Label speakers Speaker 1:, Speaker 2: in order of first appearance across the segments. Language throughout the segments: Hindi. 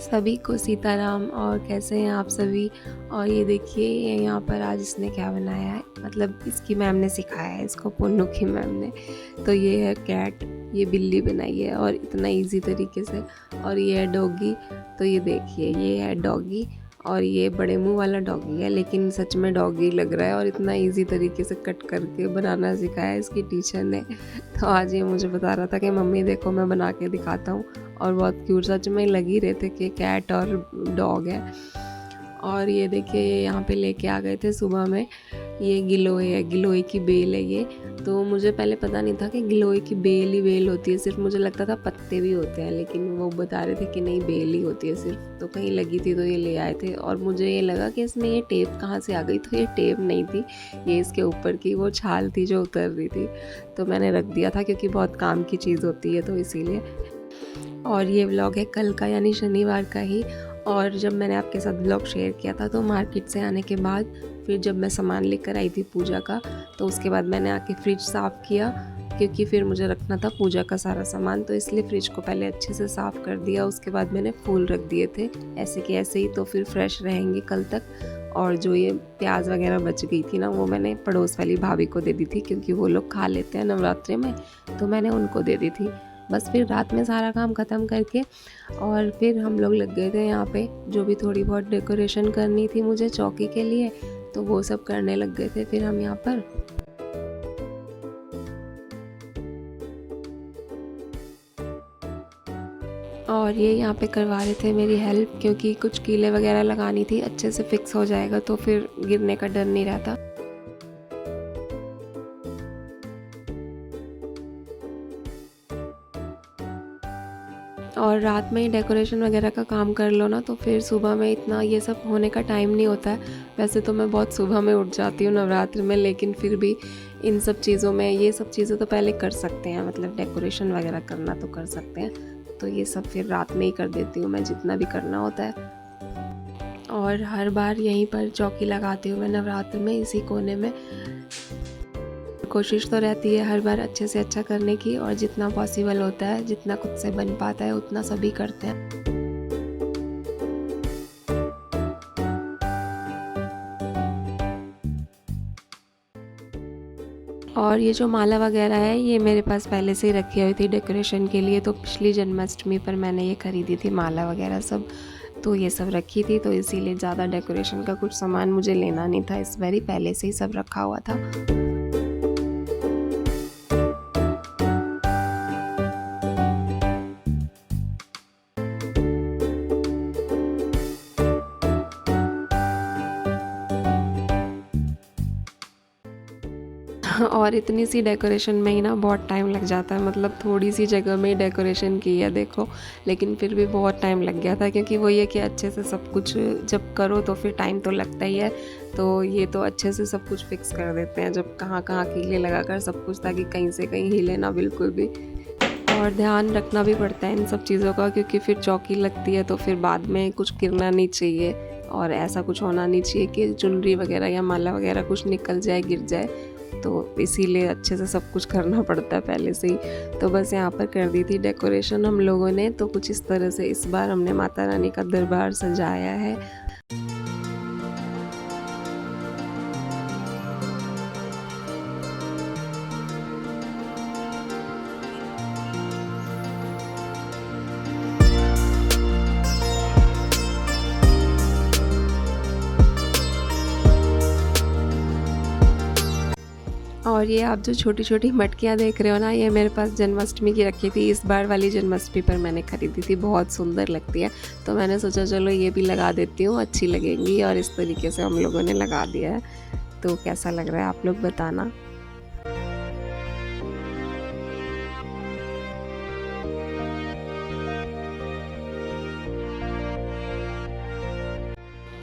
Speaker 1: सभी को सीताराम। और कैसे हैं आप सभी। और ये देखिए यहाँ पर आज इसने क्या बनाया है, मतलब इसकी मैम ने सिखाया है इसको, पोन्नू की मैम ने। तो ये है कैट, ये बिल्ली बनाई है और इतना इजी तरीके से। और ये है डॉगी, तो ये देखिए ये है डॉगी और ये बड़े मुंह वाला डॉगी है, लेकिन सच में डॉगी लग रहा है। और इतना इजी तरीके से कट करके बनाना सिखाया इसकी टीचर ने। तो आज ये मुझे बता रहा था कि मम्मी देखो मैं बना के दिखाता हूँ, और बहुत क्यूट सच में लग ही रहे थे कि कैट और डॉग है। और ये देखिए ये यहाँ पे लेके आ गए थे सुबह में, ये गिलोय है, गिलोय की बेल है ये। तो मुझे पहले पता नहीं था कि गिलोय की बेल ही बेल होती है, सिर्फ मुझे लगता था पत्ते भी होते हैं, लेकिन वो बता रहे थे कि नहीं बेल ही होती है सिर्फ। तो कहीं लगी थी तो ये ले आए थे, और मुझे ये लगा कि इसमें ये टेप कहाँ से आ गई, तो ये टेप नहीं थी, ये इसके ऊपर की वो छाल थी जो उतर रही थी। तो मैंने रख दिया था क्योंकि बहुत काम की चीज़ होती है, तो इसीलिए। और ये व्लॉग है कल का, यानी शनिवार का ही। और जब मैंने आपके साथ व्लॉग शेयर किया था तो मार्केट से आने के बाद फिर जब मैं सामान लेकर आई थी पूजा का, तो उसके बाद मैंने आके फ्रिज साफ़ किया, क्योंकि फिर मुझे रखना था पूजा का सारा सामान। तो इसलिए फ्रिज को पहले अच्छे से साफ़ कर दिया, उसके बाद मैंने फूल रख दिए थे ऐसे कि ऐसे ही, तो फिर फ्रेश रहेंगे कल तक। और जो ये प्याज वगैरह बच गई थी ना, वो मैंने पड़ोस वाली भाभी को दे दी थी, क्योंकि वो लोग खा लेते हैं नवरात्रि में, तो मैंने उनको दे दी थी। बस फिर रात में सारा काम ख़त्म करके और फिर हम लोग लग गए थे यहाँ पे, जो भी थोड़ी बहुत डेकोरेशन करनी थी मुझे चौकी के लिए, तो वो सब करने लग गए थे फिर हम यहाँ पर। और ये यहाँ पे करवा रहे थे मेरी हेल्प, क्योंकि कुछ कीले वगैरह लगानी थी, अच्छे से फिक्स हो जाएगा तो फिर गिरने का डर नहीं रहता। और रात में ही डेकोरेशन वगैरह का काम कर लो ना, तो फिर सुबह में इतना ये सब होने का टाइम नहीं होता है। वैसे तो मैं बहुत सुबह में उठ जाती हूँ नवरात्र में, लेकिन फिर भी इन सब चीज़ों में ये सब चीज़ें तो पहले कर सकते हैं, मतलब डेकोरेशन वगैरह करना तो कर सकते हैं, तो ये सब फिर रात में ही कर देती हूँ मैं, जितना भी करना होता है। और हर बार यहीं पर चौकी लगाती हूँ मैं नवरात्र में, इसी कोने में। कोशिश तो रहती है हर बार अच्छे से अच्छा करने की, और जितना पॉसिबल होता है, जितना खुद से बन पाता है उतना सभी करते हैं। और ये जो माला वगैरह है ये मेरे पास पहले से ही रखी हुई थी डेकोरेशन के लिए, तो पिछली जन्माष्टमी पर मैंने ये खरीदी थी माला वगैरह सब, तो ये सब रखी थी, तो इसीलिए ज़्यादा डेकोरेशन का कुछ सामान मुझे लेना नहीं था, इस बार ही पहले से ही सब रखा हुआ था। और इतनी सी डेकोरेशन में ही ना बहुत टाइम लग जाता है, मतलब थोड़ी सी जगह में ही डेकोरेशन की है देखो, लेकिन फिर भी बहुत टाइम लग गया था, क्योंकि वो ये कि अच्छे से सब कुछ जब करो तो फिर टाइम तो लगता ही है। तो ये तो अच्छे से सब कुछ फिक्स कर देते हैं, जब कहाँ कहाँ कीले लगा कर सब कुछ, ताकि कहीं से कहीं हिले ना बिल्कुल भी। और ध्यान रखना भी पड़ता है इन सब चीज़ों का, क्योंकि फिर चौकी लगती है तो फिर बाद में कुछ गिरना नहीं चाहिए, और ऐसा कुछ होना नहीं चाहिए कि चुनरी वगैरह या माला वगैरह कुछ निकल जाए, गिर जाए, तो इसीलिए अच्छे से सब कुछ करना पड़ता है पहले से ही। तो बस यहाँ पर कर दी थी डेकोरेशन हम लोगों ने, तो कुछ इस तरह से इस बार हमने माता रानी का दरबार सजाया है। और ये आप जो छोटी छोटी मटकियाँ देख रहे हो ना, ये मेरे पास जन्माष्टमी की रखी थी, इस बार वाली जन्माष्टमी पर मैंने खरीदी थी, बहुत सुंदर लगती है, तो मैंने सोचा चलो ये भी लगा देती हूँ, अच्छी लगेंगी। और इस तरीके से हम लोगों ने लगा दिया है, तो कैसा लग रहा है आप लोग बताना।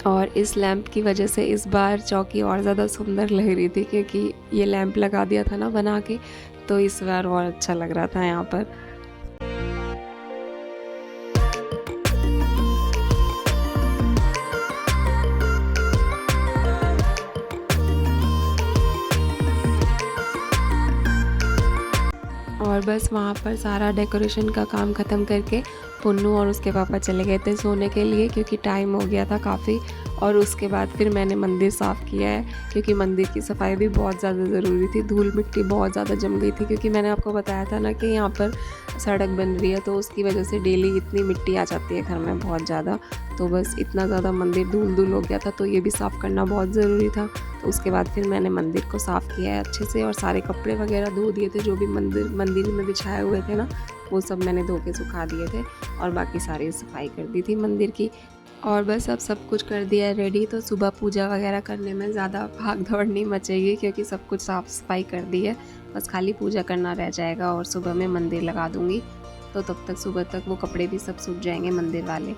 Speaker 1: और इस लैंप की वजह से इस बार चौकी और ज़्यादा सुंदर लग रही थी, क्योंकि ये लैंप लगा दिया था ना बना के, तो इस बार और अच्छा लग रहा था यहाँ पर। और बस वहाँ पर सारा डेकोरेशन का काम ख़त्म करके पुन्नू और उसके पापा चले गए थे सोने के लिए, क्योंकि टाइम हो गया था काफ़ी। और उसके बाद फिर मैंने मंदिर साफ़ किया है, क्योंकि मंदिर की सफाई भी बहुत ज़्यादा ज़रूरी थी। धूल मिट्टी बहुत ज़्यादा जम गई थी, क्योंकि मैंने आपको बताया था ना कि यहाँ पर सड़क बन रही है, तो उसकी वजह से डेली इतनी मिट्टी आ जाती है घर में बहुत ज़्यादा। तो बस इतना ज़्यादा मंदिर धूल धूल हो गया था, तो ये भी साफ़ करना बहुत ज़रूरी था। तो उसके बाद फिर मैंने मंदिर को साफ़ किया है अच्छे से, और सारे कपड़े वगैरह धो दिए थे, जो भी मंदिर में बिछाए हुए थे ना, वो सब मैंने धो के सुखा दिए थे, और बाकी सारी सफाई कर दी थी मंदिर की। और बस अब सब कुछ कर दिया है रेडी, तो सुबह पूजा वगैरह करने में ज़्यादा भाग दौड़ नहीं मचेगी, क्योंकि सब कुछ साफ़ सफाई कर दी है। बस खाली पूजा करना रह जाएगा, और सुबह में मंदिर लगा दूँगी, तो तब तक सुबह तक वो कपड़े भी सब सूख जाएंगे मंदिर वाले।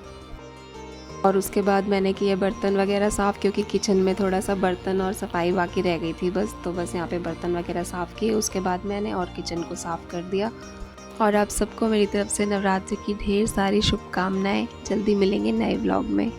Speaker 1: और उसके बाद मैंने किए बर्तन वगैरह साफ़, क्योंकि किचन में थोड़ा सा बर्तन और सफाई बाकी रह गई थी बस। तो बस यहाँ पे बर्तन वगैरह साफ़ किए उसके बाद मैंने, और किचन को साफ़ कर दिया। और आप सबको मेरी तरफ से नवरात्रि की ढेर सारी शुभकामनाएं। जल्दी मिलेंगे नए व्लॉग में।